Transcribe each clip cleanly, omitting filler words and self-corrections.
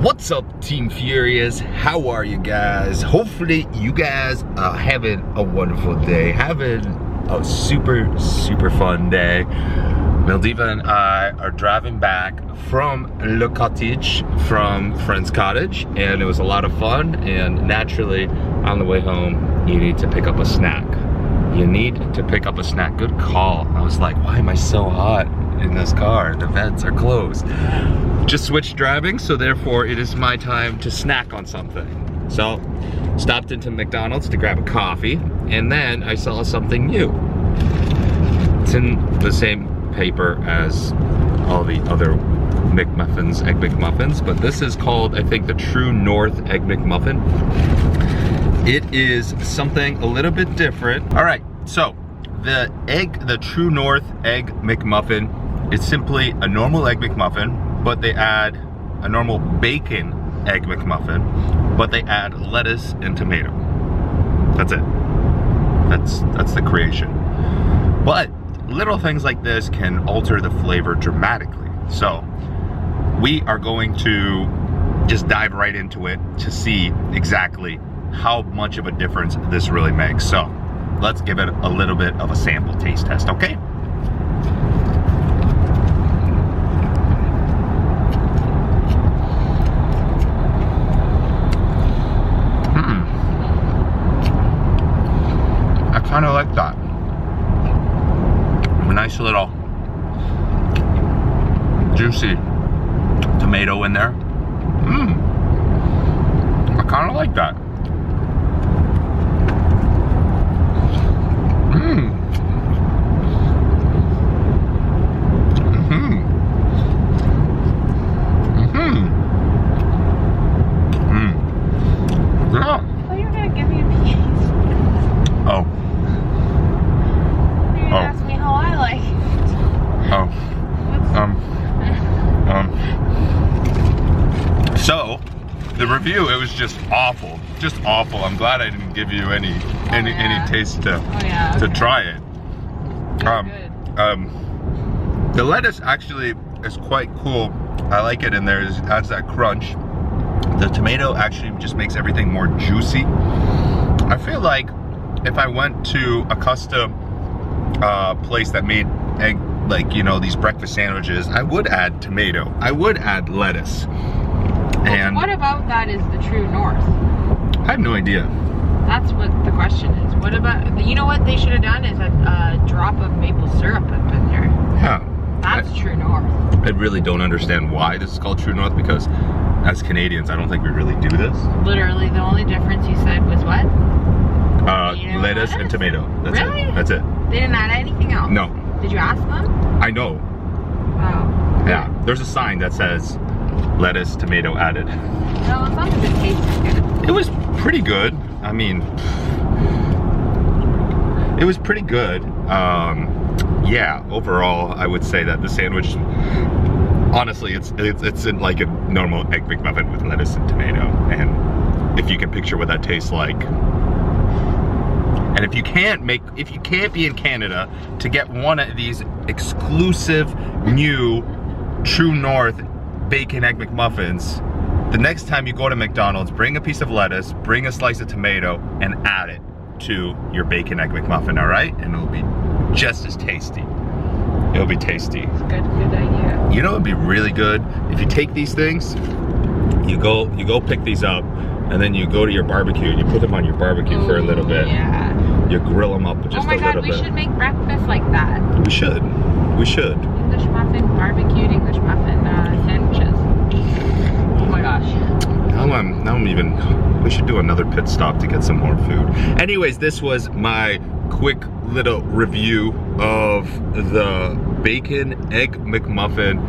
What's up, Team Furious? How are you guys? Hopefully you guys are having a wonderful day, having a super fun day. Mildiva and I are driving back from Le Cottage, from Friend's Cottage, and it was a lot of fun. And naturally, on the way home, you need to pick up a snack. You need to pick up a snack. Good call. I was like, why am I so hot in this car? The vents are closed. Just switched driving, so therefore it is my time to snack on something. So, stopped into McDonald's to grab a coffee, and then I saw something new. It's in the same paper as all the other McMuffins, Egg McMuffins, but this is called, I think, the True North Egg McMuffin. It is something a little bit different. All right, so the True North Egg McMuffin is simply a normal Egg McMuffin, but they add a normal bacon Egg McMuffin, but they add lettuce and tomato. That's it. That's the creation. But little things like this can alter the flavor dramatically. So we are going to just dive right into it to see exactly how much of a difference this really makes. So let's give it a little bit of a sample taste test, okay? I kind of like that. A nice little juicy tomato in there. I kind of like that. Yeah. Oh, you're gonna give me a piece. Oh. You're gonna ask me how I like it. So the review, it was just awful. Just awful. I'm glad I didn't give you any taste to try it. Good. The lettuce actually is quite cool. I like it in there. It adds that crunch. The tomato actually just makes everything more juicy. I feel like if I went to a custom place that made egg, like, you know, these breakfast sandwiches, I would add tomato. I would add lettuce. And what about that is the True North? I have no idea. That's what the question is. What about, you know what they should have done is a drop of maple syrup up in there. Yeah. That's True North. I really don't understand why this is called True North, because as Canadians, I don't think we really do this. Literally, the only difference you said was what? Lettuce and tomato. That's really? it. That's it. They didn't add anything else? No. Did you ask them? I know. Oh. Yeah. There's a sign that says lettuce, tomato added. Well, as long as it tasted good. It was pretty good. I mean, it was pretty good. Yeah, overall, I would say that the sandwich, honestly, it's in like a normal Egg McMuffin with lettuce and tomato. And if you can picture what that tastes like. And if you can't be in Canada to get one of these exclusive new True North Bacon Egg McMuffins, the next time you go to McDonald's, bring a piece of lettuce, bring a slice of tomato, and add it to your Bacon Egg McMuffin, all right? And it'll be just as tasty. It'll be tasty. Good idea. You know, it'd be really good if you take these things, you go pick these up, and then you go to your barbecue and you put them on your barbecue for a little bit. Yeah. You grill them up just a little bit. Oh my God, we should make breakfast like that. We should. We should. English muffin, barbecued English muffin sandwiches. Oh my gosh. Now I'm even, we should do another pit stop to get some more food. Anyways, this was my quick little review of the Bacon Egg McMuffin.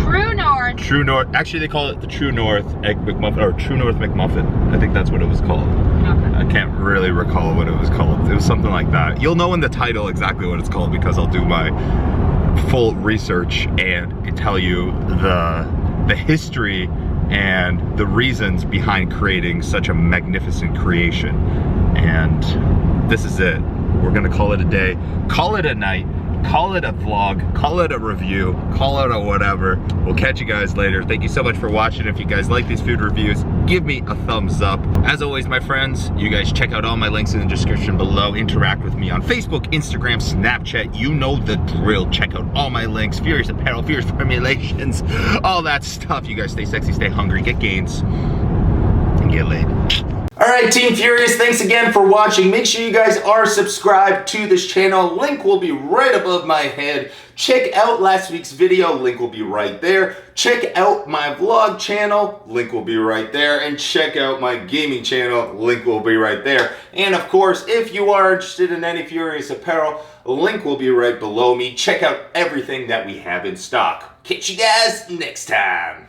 True North. True North. Actually, they call it the True North Egg McMuffin, or True North McMuffin. I think that's what it was called. Okay. I can't really recall what it was called. It was something like that. You'll know in the title exactly what it's called because I'll do my full research and tell you the history and the reasons behind creating such a magnificent creation. And this is it. We're gonna call it a day, call it a night, call it a vlog, call it a review, call it a whatever. We'll catch you guys later. Thank you so much for watching. If you guys like these food reviews, give me a thumbs up. As always, my friends, you guys check out all my links in the description below. Interact with me on Facebook, Instagram, Snapchat. You know the drill. Check out all my links. Furious Apparel, Furious Formulations, all that stuff. You guys stay sexy, stay hungry, get gains, and get laid. Alright, Team Furious, thanks again for watching. Make sure you guys are subscribed to this channel. Link will be right above my head. Check out last week's video. Link will be right there. Check out my vlog channel. Link will be right there. And check out my gaming channel. Link will be right there. And of course, if you are interested in any Furious Apparel, link will be right below me. Check out everything that we have in stock. Catch you guys next time.